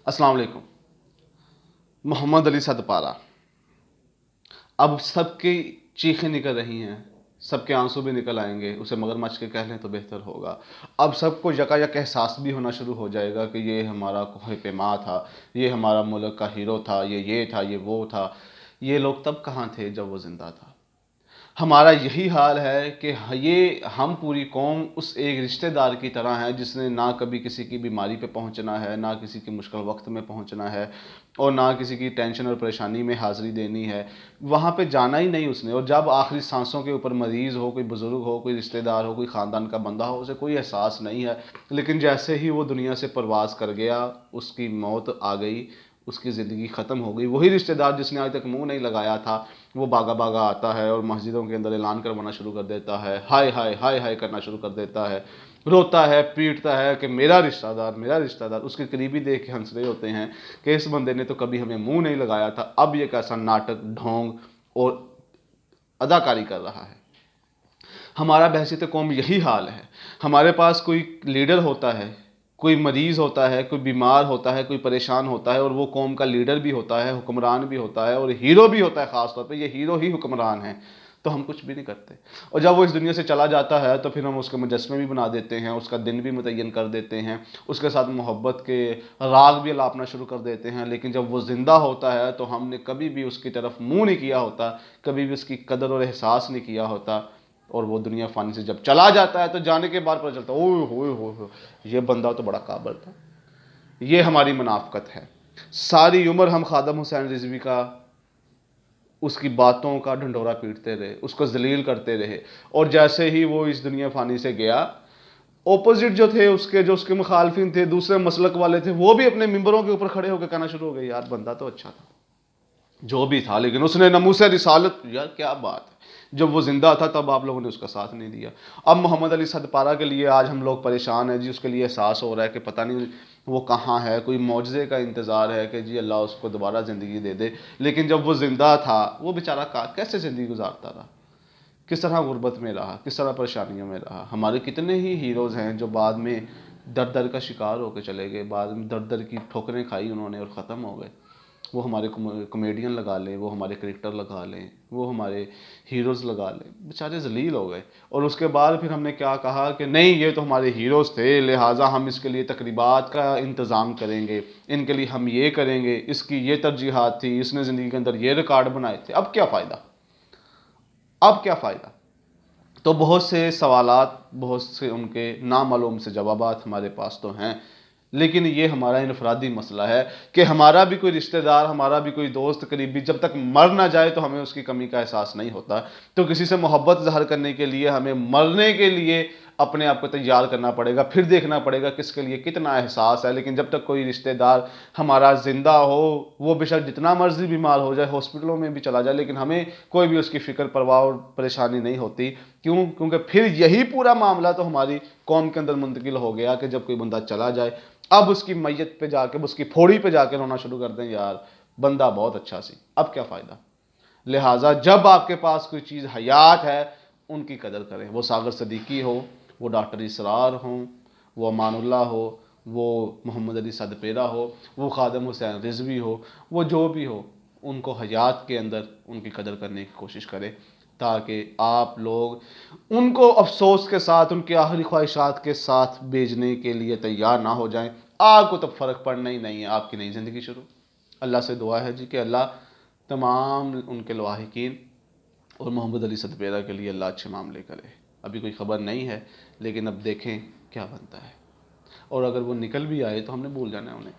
अस्सलाम वालेकुम। मोहम्मद अली सदपारा। अब सबकी चीखें निकल रही हैं, सबके आंसू भी निकल आएंगे, उसे मगरमच्छ के कह लें तो बेहतर होगा। अब सबको यकायक एहसास भी होना शुरू हो जाएगा कि ये हमारा कोह पेमा था, ये हमारा मुल्क का हीरो था, ये था, ये वो था। ये लोग तब कहाँ थे जब वो ज़िंदा था। हमारा यही हाल है कि ये हम पूरी कौम उस एक रिश्तेदार की तरह है जिसने ना कभी किसी की बीमारी पे पहुंचना है, ना किसी की मुश्किल वक्त में पहुंचना है, और ना किसी की टेंशन और परेशानी में हाज़िरी देनी है। वहाँ पे जाना ही नहीं उसने, और जब आखिरी सांसों के ऊपर मरीज़ हो, कोई बुज़ुर्ग हो, कोई रिश्तेदार हो, कोई ख़ानदान का बंदा हो, उसे कोई एहसास नहीं है। लेकिन जैसे ही वो दुनिया से परवाज़ कर गया, उसकी मौत आ गई, उसकी ज़िंदगी ख़त्म हो गई। वही रिश्तेदार जिसने आज तक मुंह नहीं लगाया था, वो भागा भागा आता है और मस्जिदों के अंदर ऐलान करवाना शुरू कर देता है, हाय हाय हाय हाय करना शुरू कर देता है, रोता है, पीटता है कि मेरा रिश्तेदार, मेरा रिश्तेदार। उसके करीबी देख के हंस रहे होते हैं कि इस बंदे ने तो कभी हमें मुंह नहीं लगाया था, अब ये कैसा नाटक, ढोंग और अदाकारी कर रहा है। हमारा बहसीत कौम यही हाल है। हमारे पास कोई लीडर होता है, कोई मरीज़ होता है, कोई बीमार होता है, कोई परेशान होता है, और वो कौम का लीडर भी होता है, हुक्मरान भी होता है, और हीरो भी होता है। ख़ास तौर पे ये हीरो ही हुक्मरान है, तो हम कुछ भी नहीं करते। और जब वो इस दुनिया से चला जाता है तो फिर हम उसके मुजस्मे भी बना देते हैं, उसका दिन भी मुतय्यन कर देते हैं, उसके साथ मोहब्बत के राग भी अलापना शुरू कर देते हैं। लेकिन जब वो ज़िंदा होता है तो हमने कभी भी उसकी तरफ मुँह नहीं किया होता, कभी भी उसकी कदर और एहसास नहीं किया होता। और वो दुनिया फ़ानी से जब चला जाता है तो जाने के बाद पता चलता है, ओह हो, ये बंदा तो बड़ा काबिल था। ये हमारी मुनाफ़कत है। सारी उम्र हम खादम हुसैन रिजवी का, उसकी बातों का ढंढोरा पीटते रहे, उसको जलील करते रहे, और जैसे ही वो इस दुनिया फ़ानी से गया, ओपोजिट जो थे उसके, जो उसके मुखालफिन थे, दूसरे मसलक वाले थे, वो भी अपने मिंबरों के ऊपर खड़े होकर कहना शुरू हो गए, यार बंदा तो अच्छा था, जो भी था, लेकिन उसने नमूसे रिसालत, यार क्या बात है, जब वो ज़िंदा था तब आप लोगों ने उसका साथ नहीं दिया। अब मोहम्मद अली सदपारा के लिए आज हम लोग परेशान हैं जी। उसके लिए एहसास हो रहा है कि पता नहीं वो कहाँ है, कोई मौजज़े का इंतज़ार है कि जी अल्लाह उसको दोबारा ज़िंदगी दे दे। लेकिन जब वो ज़िंदा था, वो बेचारा कैसे ज़िंदगी गुजारता रहा, किस तरह गुर्बत में रहा, किस तरह परेशानियों में रहा। हमारे कितने ही हीरोज़ हैं जो बाद में दर दर का शिकार होकर चले गए, बाद में दर दर की ठोकरें खाई उन्होंने और ख़त्म हो गए। वो हमारे कॉमेडियन लगा लें, वो हमारे क्रिकेटर लगा लें, वो हमारे हीरोज़ लगा लें, बेचारे जलील हो गए। और उसके बाद फिर हमने क्या कहा कि नहीं, ये तो हमारे हीरोज़ थे, लिहाजा हम इसके लिए तकरीबात का इंतज़ाम करेंगे, इनके लिए हम ये करेंगे, इसकी ये तरजीहात थी, इसने ज़िंदगी के अंदर ये रिकॉर्ड बनाए थे। अब क्या फ़ायदा, अब क्या फ़ायदा। तो बहुत से सवालात, बहुत से उनके नामालूम से जवाबात हमारे पास तो हैं। लेकिन ये हमारा इनफरादी मसला है कि हमारा भी कोई रिश्तेदार, हमारा भी कोई दोस्त करीबी जब तक मर ना जाए तो हमें उसकी कमी का एहसास नहीं होता। तो किसी से मोहब्बत ज़ाहिर करने के लिए हमें मरने के लिए अपने आप को तैयार करना पड़ेगा, फिर देखना पड़ेगा किसके लिए कितना एहसास है। लेकिन जब तक कोई रिश्तेदार हमारा ज़िंदा हो, वो बेशक जितना मर्जी बीमार हो जाए, हॉस्पिटलों में भी चला जाए, लेकिन हमें कोई भी उसकी फ़िक्र, परवाह और परेशानी नहीं होती। क्यों? क्योंकि फिर यही पूरा मामला तो हमारी कौम के अंदर मुंतकिल हो गया कि जब कोई बंदा चला जाए, अब उसकी मैयत पे जाके, उसकी फोड़ी पे जाके रोना शुरू कर दें, यार बंदा बहुत अच्छा सी, अब क्या फ़ायदा। लिहाजा जब आपके पास कोई चीज़ हयात है, उनकी कदर करें। वो सागर सदीकी हो, वो डॉक्टर इसरार हो, वो अमानुल्लाह हो, वो मोहम्मद अली सदपेरा हो, वो खादम हुसैन रिजवी हो, वो जो भी हो, उनको हयात के अंदर उनकी कदर करने की कोशिश करें, ताकि आप लोग उनको अफसोस के साथ, उनकी आखिरी ख्वाहिशात के साथ भेजने के लिए तैयार ना हो जाएं। आपको तब फ़र्क पड़ना ही नहीं है, आपकी नई ज़िंदगी शुरू। अल्लाह से दुआ है जी कि अल्लाह तमाम उनके लवाहिकीन और मोहम्मद अली सदपेरा के लिए अल्लाह अच्छे मामले करे। अभी कोई ख़बर नहीं है, लेकिन अब देखें क्या बनता है। और अगर वो निकल भी आए तो हमने भूल जाना है उन्हें।